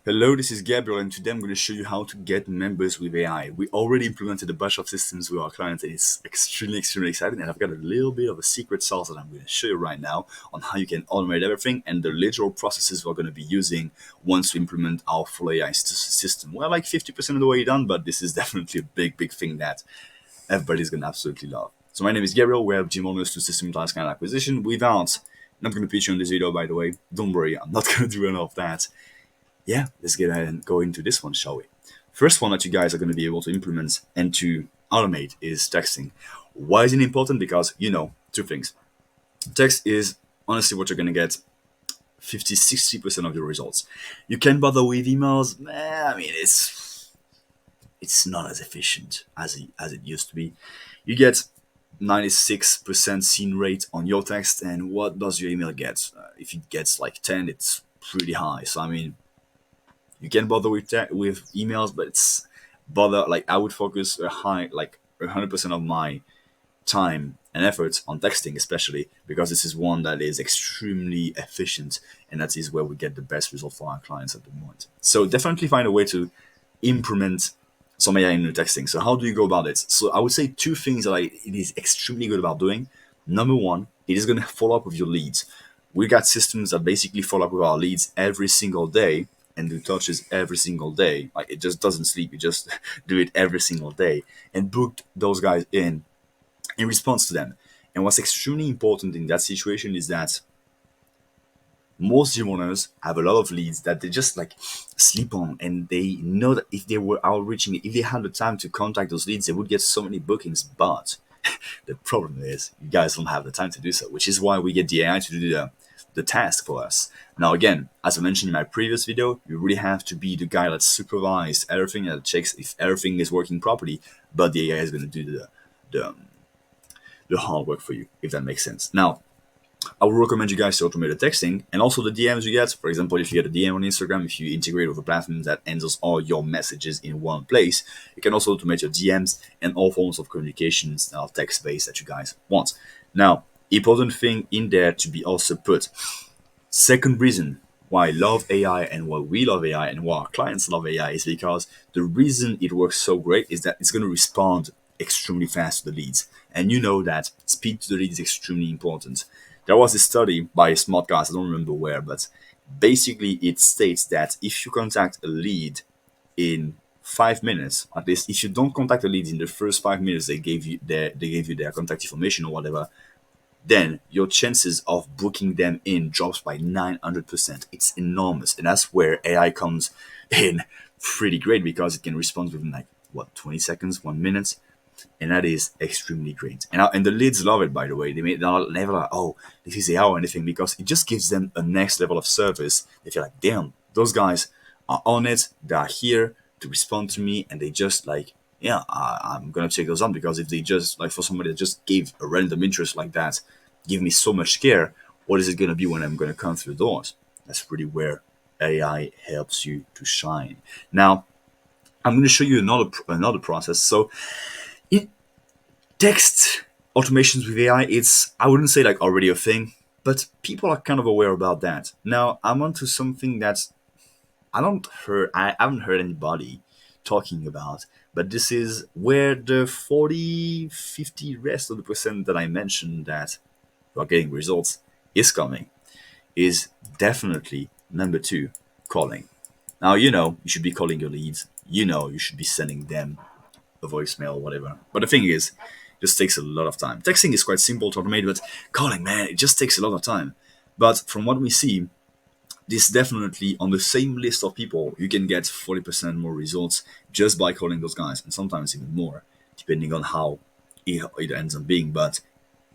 Hello, this is Gabriel, and today I'm going to show you how to get members with AI. We already implemented a bunch of systems with our clients, and it's extremely exciting. And I've got a little bit of a secret sauce that I'm going to show you right now on how you can automate everything and the literal processes we're going to be using once we implement our full AI system. We're like 50% of the way done, but this is definitely a big thing that everybody's going to absolutely love. So my name is Gabriel. We have Gym owners to systematize kind of acquisition without. I'm not going to pitch you on this video, by the way. Don't worry, I'm not going to do any of that. Yeah, let's get ahead and go into this one, shall we? First one that you guys are going to be able to implement and to automate is texting. Why is it important? Because, two things. Text is honestly what you're going to get 50-60% of your results. You can bother with emails. I mean, it's not as efficient as it used to be. You get 96% seen rate on your text, and what does your email get? If it gets like 10, it's pretty high. So I mean, you can bother with emails, but it's bother like I would focus a high like 100% of my time and effort on texting, especially because this is one that is extremely efficient, and that is where we get the best result for our clients at the moment. So definitely find a way to implement some AI in your texting. So how do you go about it? So I would say two things that it is extremely good about doing. Number one, it is going to follow up with your leads. We got systems that basically follow up with our leads every single day and do touches every single day. Like it just doesn't sleep. You just do it every single day and book those guys in response to them. And what's extremely important in that situation is that most gym owners have a lot of leads that they just like sleep on, and they know that if they were outreaching, if they had the time to contact those leads, they would get so many bookings. But the problem is you guys don't have the time to do so, which is why we get the AI to do the task for us. Now, again, as I mentioned in my previous video, you really have to be the guy that supervises everything, that checks if everything is working properly, but the AI is going to do the, the hard work for you, if that makes sense. Now, I would recommend you guys to automate the texting and also the DMs you get. For example, if you get a DM on Instagram, if you integrate with a platform that handles all your messages in one place, you can also automate your DMs and all forms of communications that are text-based that you guys want. Now, important thing in there to be also put. Second reason why I love AI and why we love AI and why our clients love AI is because the reason it works so great is that it's going to respond extremely fast to the leads. And you know that speed to the lead is extremely important. There was a study by a smart guy, I don't remember where, but basically it states that if you contact a lead in 5 minutes, at least if you don't contact a lead in the first 5 minutes they gave you their contact information or whatever, then your chances of booking them in drops by 900%. It's enormous. And that's where AI comes in pretty great because it can respond within like, 20 seconds, 1 minute. And that is extremely great. And the leads love it, by the way. They're never like, oh, this is AI or anything, because it just gives them a next level of service. They feel like, damn, those guys are on it. They are here to respond to me. And they just like, yeah, I'm going to check those on, because if they just, like, for somebody that just gave a random interest like that, give me so much care, what is it going to be when I'm going to come through the doors? That's really where AI helps you to shine. Now, I'm going to show you another process. So, in text automations with AI, it's, I wouldn't say like already a thing, but people are kind of aware about that. Now, I'm onto something that I haven't heard anybody talking about, but this is where the 40, 50 rest of the percent that I mentioned that are getting results is coming, is definitely number two, calling. Now, you should be calling your leads. You should be sending them a voicemail or whatever. But the thing is, it just takes a lot of time. Texting is quite simple to automate, but calling, man, it just takes a lot of time. But from what we see, this definitely on the same list of people, you can get 40% more results just by calling those guys, and sometimes even more, depending on how it ends up being. But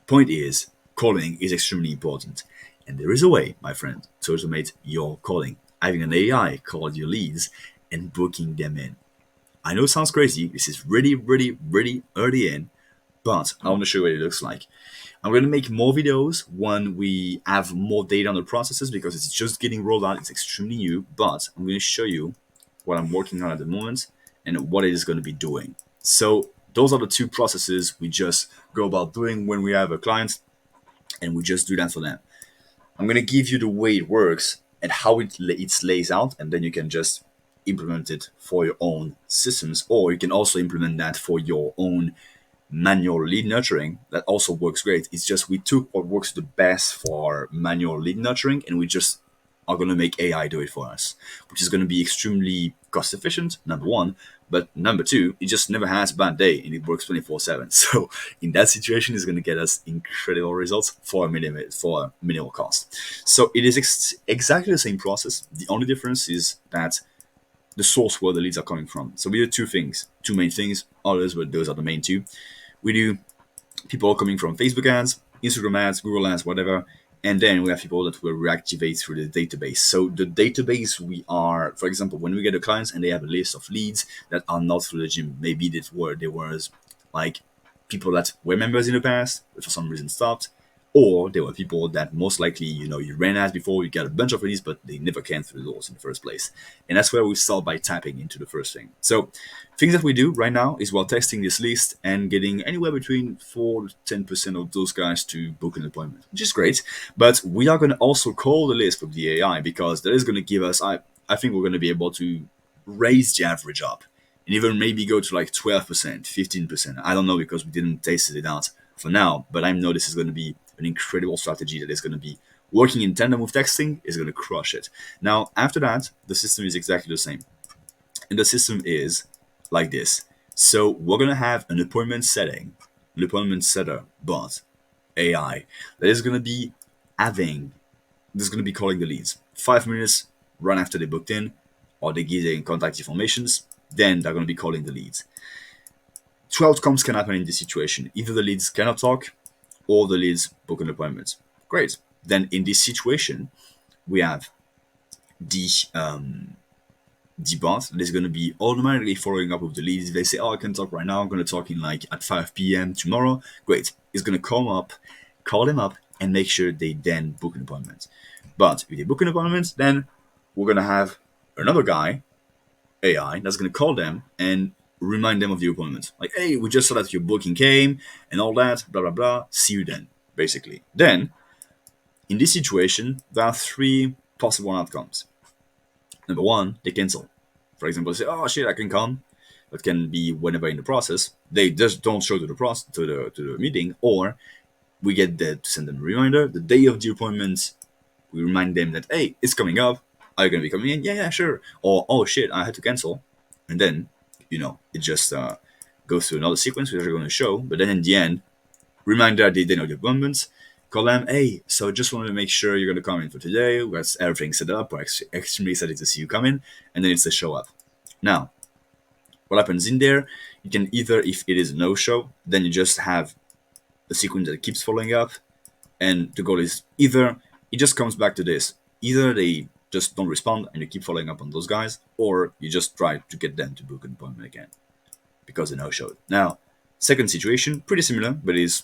point is, calling is extremely important. And there is a way, my friend, to automate your calling, having an AI call your leads and booking them in. I know it sounds crazy. This is really early in, but I want to show you what it looks like. I'm going to make more videos when we have more data on the processes, because it's just getting rolled out. It's extremely new, but I'm going to show you what I'm working on at the moment and what it is going to be doing. So those are the two processes we just go about doing when we have a client, and we just do that for them. I'm going to give you the way it works and how it lays out, and then you can just implement it for your own systems, or you can also implement that for your own manual lead nurturing. That also works great. It's just we took what works the best for manual lead nurturing, and we just are going to make AI do it for us, which is going to be extremely cost efficient, number one. But number two, it just never has a bad day and it works 24/7. So in that situation, it's going to get us incredible results for a minimal cost. So it is exactly the same process. The only difference is that the source where the leads are coming from. So we do two main things. Others, but those are the main two. We do people coming from Facebook ads, Instagram ads, Google ads, whatever. And then we have people that will reactivate through the database. So the database, we are, for example, when we get the clients and they have a list of leads that are not through the gym, maybe there was like people that were members in the past, but for some reason stopped, or there were people that most likely, you ran ads before, you got a bunch of leads, but they never came through the doors in the first place. And that's where we start by tapping into the first thing. So things that we do right now is while testing this list and getting anywhere between 4 to 10% of those guys to book an appointment, which is great. But we are going to also call the list with the AI, because that is going to give us, I think we're going to be able to raise the average up and even maybe go to like 12%, 15%. I don't know, because we didn't taste it out for now, but I know this is going to be an incredible strategy that is going to be working in tandem with texting, is going to crush it. Now, after that, the system is exactly the same. And the system is like this. So we're going to have an appointment setter bot, AI, that is going to be calling the leads 5 minutes right after they booked in, or they give their contact informations, then they're going to be calling the leads. Two outcomes can happen in this situation. Either the leads cannot talk, or the leads book an appointment. Great. Then in this situation, we have the bot that is going to be automatically following up with the leads. If they say, "Oh, I can talk right now. I'm going to talk in like at 5 p.m. tomorrow." Great. It's going to call them up, and make sure they then book an appointment. But if they book an appointment, then we're going to have another guy, AI, that's going to call them and remind them of the appointment. Like, hey, we just saw that your booking came and all that, blah, blah, blah. See you then, basically. Then, in this situation, there are three possible outcomes. Number one, they cancel. For example, they say, oh shit, I can come. That can be whenever in the process. They just don't show to the meeting, or we get there to send them a reminder. The day of the appointment, we remind them that, hey, it's coming up. Are you going to be coming in? Yeah, sure. Or, oh shit, I had to cancel. And then, it just goes through another sequence, which we're going to show. But then in the end, reminder they know the appointments. Call them, hey, so just wanted to make sure you're going to come in for today. We got everything set up. We're extremely excited to see you come in. And then it's a show up. Now, what happens in there, you can either, if it is a no-show, then you just have a sequence that keeps following up. And the goal is either it just comes back to this. Either they just don't respond and you keep following up on those guys, or you just try to get them to book an appointment again because they no-showed. Now, second situation, pretty similar, but is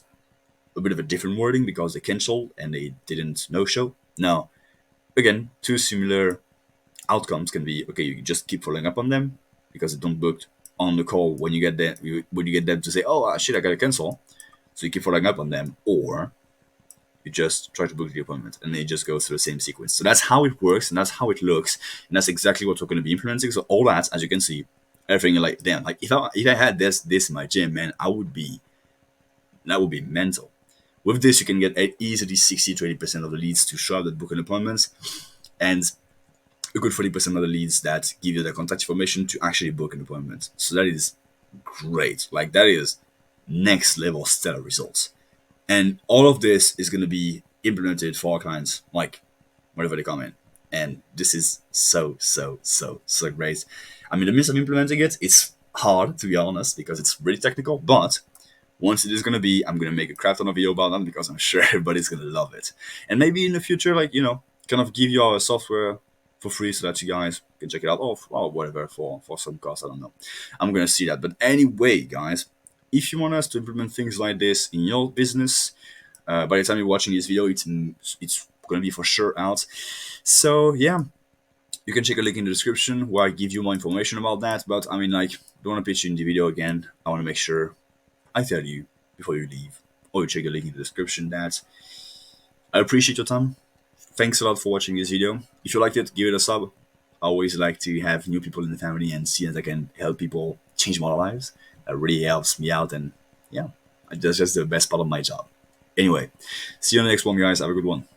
a bit of a different wording because they canceled and they didn't no-show. Now, again, two similar outcomes can be, okay, you just keep following up on them because they don't book on the call when you get them to say, oh shit, I gotta cancel. So you keep following up on them, or you just try to book the appointment and it just goes through the same sequence. So that's how it works and that's how it looks. And that's exactly what we're going to be implementing. So all that, as you can see, everything like, damn, like if I had this in my gym, man, that would be mental. With this, you can get easily 60 to 80% of the leads to show up that book an appointments, and a good 40% of the leads that give you the contact information to actually book an appointment. So that is great. Like, that is next level stellar results. And all of this is going to be implemented for our clients, like whenever they come in. And this is so great. I mean, the midst of implementing it, it's hard, to be honest, because it's really technical. But once it is going to be, I'm going to make a crap ton of video about that because I'm sure everybody's going to love it. And maybe in the future, like, kind of give you our software for free so that you guys can check it out, or whatever, for some cost. I don't know. I'm going to see that. But anyway, guys, if you want us to implement things like this in your business, by the time you're watching this video, it's going to be for sure out. So yeah, you can check a link in the description where I give you more information about that. But I mean, like, don't want to pitch you in the video again. I want to make sure I tell you before you leave, or you check a link in the description, that I appreciate your time. Thanks a lot for watching this video. If you liked it, give it a sub. I always like to have new people in the family and see that I can help people change more lives. That really helps me out, and yeah, that's just the best part of my job. Anyway, see you on the next one, guys. Have a good one.